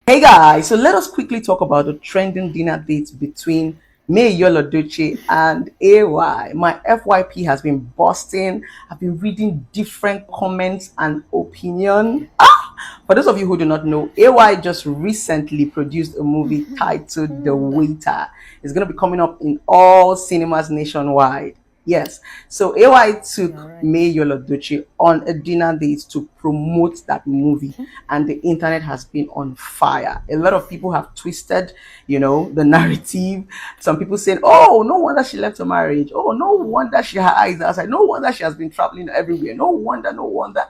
Hey guys, so let us quickly talk about the trending dinner dates between May Yoloduce and AY. My FYP has been busting. I've been reading different comments and opinion. For those of you who do not know, AY just recently produced a movie titled The Wonder. Waiter. It's going to be coming up in all cinemas nationwide. Yes. So AY You're took right. May Yoloduce on a dinner date to promote that movie, and the internet has been on fire. A lot of people have twisted, the narrative. Some people saying, "Oh, no wonder she left her marriage. Oh, no wonder she her eyes outside. No wonder she has been traveling everywhere. No wonder, no wonder."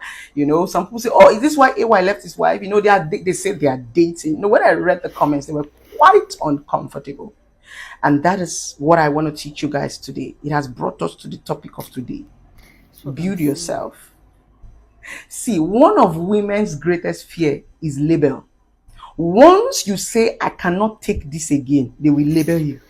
Some people say, "Oh, is this why AY left his wife?" They say they are dating. When I read the comments, they were quite uncomfortable. And that is what I want to teach you guys today. It has brought us to the topic of today. That's what I'm Build saying. yourself. See, one of women's greatest fear is label. Once you say, "I cannot take this again," they will label you.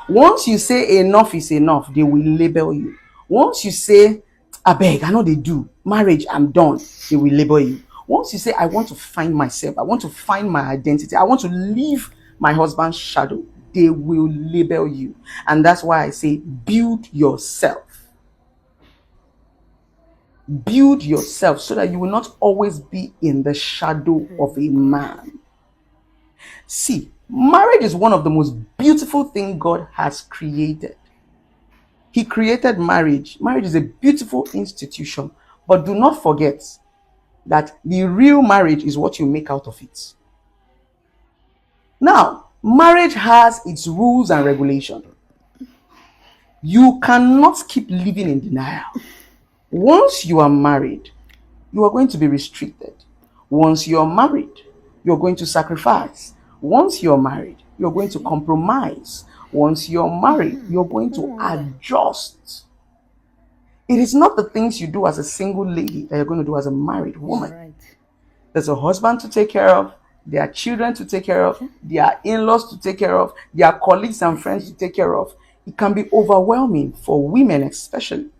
Once you say enough is enough, they will label you. Once you say, "I beg, I know they do, marriage, I'm done," they will label you. Once you say, "I want to find myself, I want to find my identity, I want to leave my husband's shadow," they will label you. And that's why I say, build yourself. Build yourself so that you will not always be in the shadow of Praise a God. man. See, marriage is one of the most beautiful things God has created. He created marriage. Marriage is a beautiful institution. But do not forget that the real marriage is what you make out of it. Now, marriage has its rules and regulation. You cannot keep living in denial. Once you are married, you are going to be restricted. Once you're married, you're going to sacrifice. Once you're married, you're going to compromise. Once you're married, you're going No to wonder. adjust. It is not the things you do as a single lady that you're going to do as a married You're woman. right. There's a husband to take care of, there are children to take care of, Okay. there are in-laws to take care of, there are colleagues and That's friends it. to take care of. It can be overwhelming for women, especially.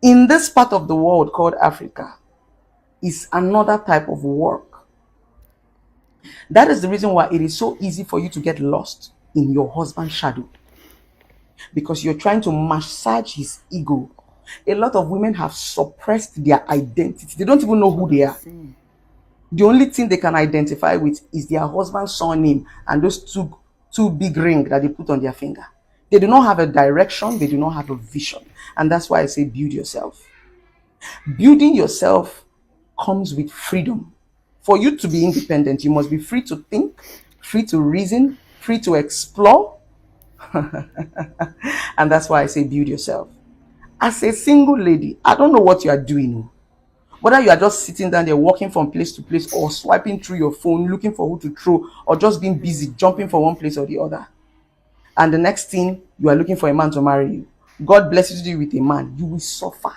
In this part of the world called Africa, is another type of work. That is the reason why it is so easy for you to get lost in your husband's shadow, because you're trying to massage his ego. A lot of women have suppressed their identity. They don't even know That's who what they I'm are. saying. The only thing they can identify with is their husband's surname and those two big rings that they put on their finger. They do not have a direction, they do not have a vision. And that's why I say build yourself. Building yourself comes with freedom. For you to be independent, you must be free to think, free to reason, free to explore. And that's why I say build yourself. As a single lady, I don't know what you are doing. Whether you are just sitting down there walking from place to place, or swiping through your phone looking for who to throw, or just being busy Praise jumping from God. one place or the other. And the next thing, you are looking for a man to marry you. God blesses you with a man, you will suffer.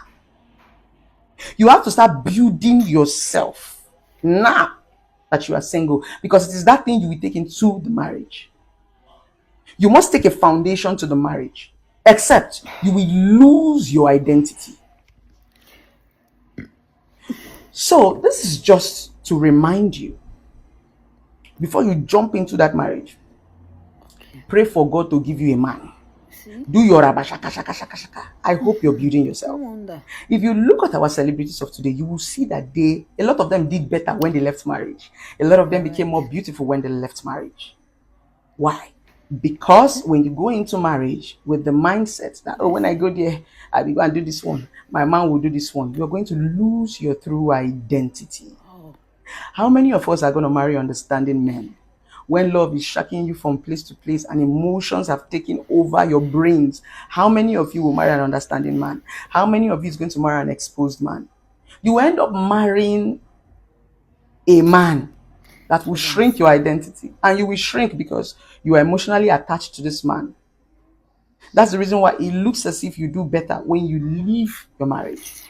You have to start building yourself now that you are single, because it is that thing you will take into the marriage. You must take a foundation to the marriage, except you will lose your identity. So, this is just to remind you, before you jump into that marriage, Okay. pray for God to give you a man. See? Do your rabashaka shaka shaka shaka. I hope you're building No yourself. wonder. If you look at our celebrities of today, you will see that a lot of them did better when they left marriage. A lot of them You're became right. more beautiful when they left marriage. Why? Because when you go into marriage with the mindset that, "Oh, when I go there, I will go and do this one, my man will do this one," you're going to lose your true identity. Oh, How many of us are going to marry understanding men? When love is shaking you from place to place and emotions have taken over your brains, how many of you will marry an understanding man? How many of you is going to marry an exposed man? You end up marrying a man that that's will what I'm shrink your saying. identity, and you will shrink because you are emotionally attached to this man. That's the reason why it looks as if you do better when you leave your marriage.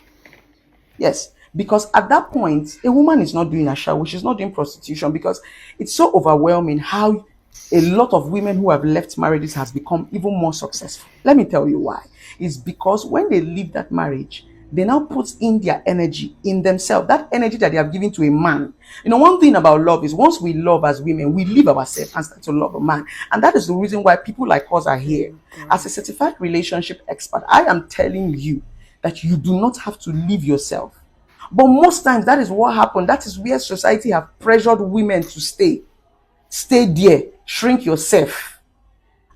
Yes, because at that point, a woman is not doing a shower, she's not doing prostitution, because it's so overwhelming how a lot of women who have left marriages has become even more successful. Let me tell you why. It's because when they leave that marriage, They now put in their energy in themselves, that energy that they have given to a man. You know, one thing about love is once we love as women, we leave ourselves and start to love a man. And that is the reason why people like us are here. As a certified relationship expert, I am telling you that you do not have to leave yourself. But most times that is what happened. That is where society have pressured women to stay. Stay there, shrink yourself,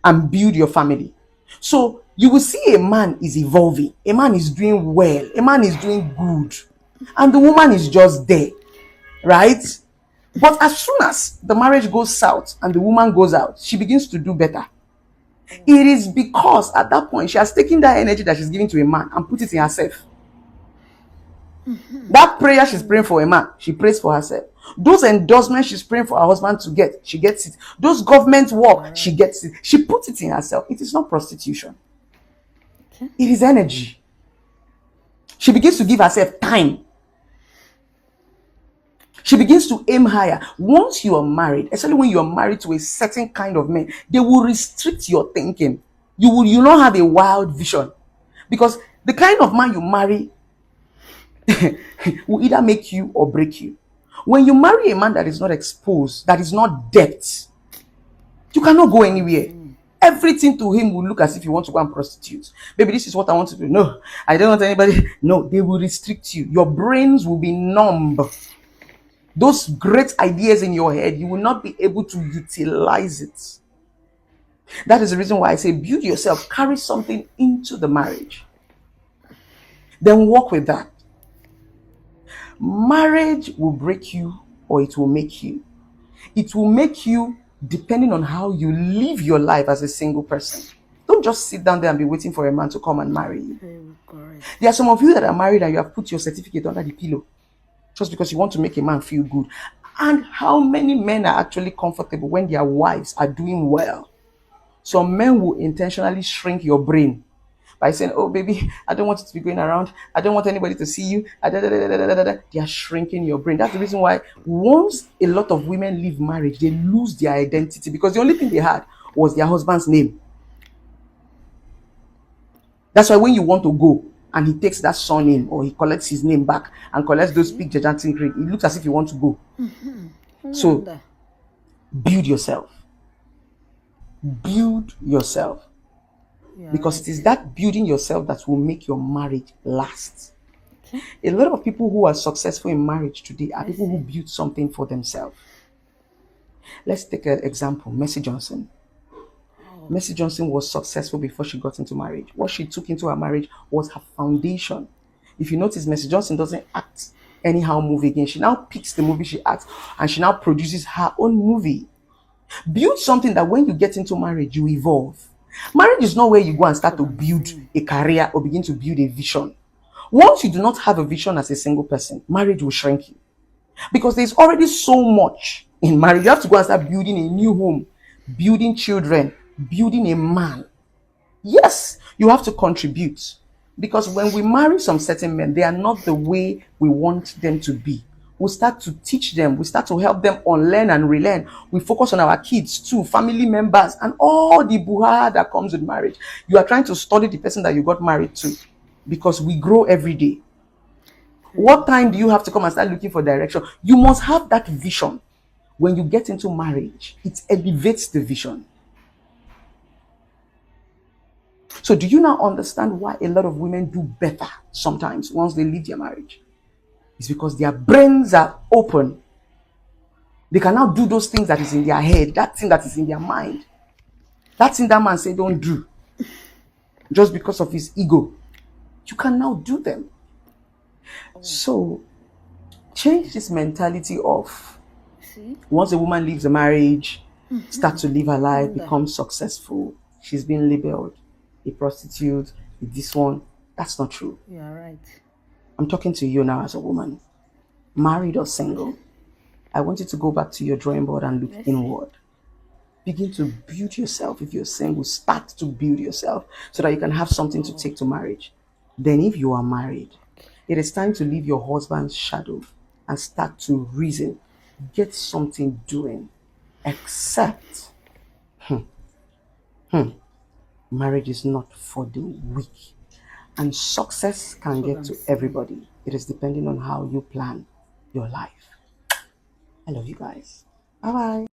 and build your family. So you will see a man is evolving, a man is doing well, a man is doing good, and the woman is just there, right? But as soon as the marriage goes south and the woman goes out, she begins to do better. It is because at that point she has taken that energy that she's giving to a man and put it in herself. That prayer she's praying for a man, she prays for herself. Those endorsements she's praying for her husband to get, she gets it. Those government work, she gets it. She puts it in herself. It is not prostitution. It is energy. She begins to give herself time. She begins to aim higher. Once you are married, especially when you are married to a certain kind of man, they will restrict your thinking. You not have a wild vision. Because the kind of man you marry will either make you or break you. When you marry a man that is not exposed, that is not depth, you cannot go anywhere. Everything to him will look as if you want to go and prostitute. Baby, this is what I want to do. No, I don't want anybody. No, they will restrict you. Your brains will be numb. Those great ideas in your head, you will not be able to utilize it. That is the reason why I say build yourself, carry something into the marriage. Then work with that. Marriage will break you or it will make you. It will make you depending on how you live your life as a single person. Don't just sit down there and be waiting for a man to come and marry you. There are some of you that are married and you have put your certificate under the pillow just because you want to make a man feel good. And how many men are actually comfortable when their wives are doing well? Some men will intentionally shrink your brain by saying, oh baby, I don't want you to be going around, I don't want anybody to see you. They are shrinking your brain. That's the reason why once a lot of women leave marriage, they lose their identity because the only thing they had was their husband's name. That's why when you want to go and he takes that surname or he collects his name back and collects those big gigantic ring, it looks as if you want to go. So build yourself. Build yourself. Because it is that building yourself that will make your marriage last. A lot of people who are successful in marriage today are people who build something for themselves. Let's take an example. Mercy Johnson. Mercy Johnson was successful before she got into marriage. What she took into her marriage was her foundation. If you notice, Mercy Johnson doesn't act anyhow movie again. She now picks the movie she acts and she now produces her own movie. Build something that when you get into marriage, you evolve. Marriage is not where you go and start to build a career or begin to build a vision. Once you do not have a vision as a single person, marriage will shrink you. Because there's already so much in marriage. You have to go and start building a new home, building children, building a man. Yes, you have to contribute. Because when we marry some certain men, they are not the way we want them to be. We start to teach them. We start to help them unlearn and relearn. We focus on our kids too, family members, and all the buha that comes with marriage. You are trying to study the person that you got married to because we grow every day. What time do you have to come and start looking for direction? You must have that vision. When you get into marriage, it elevates the vision. So do you now understand why a lot of women do better sometimes once they leave their marriage? It's because their brains are open. They can now do those things that is in their head, that thing that is in their mind. That thing that man said don't do. Just because of his ego. You can now do them. So change this mentality of once a woman leaves a marriage, start to live her life, become successful, she's been labeled a prostitute, this one. That's not true. You are right. I'm talking to you now as a woman, married or single. I want you to go back to your drawing board and look inward. Begin to build yourself. If you're single, start to build yourself so that you can have something to take to marriage. Then if you are married, it is time to leave your husband's shadow and start to reason. Get something doing. Except, marriage is not for the weak. and success can That's what get I'm to saying. everybody. It is depending on how you plan your life. I love you guys. Bye bye.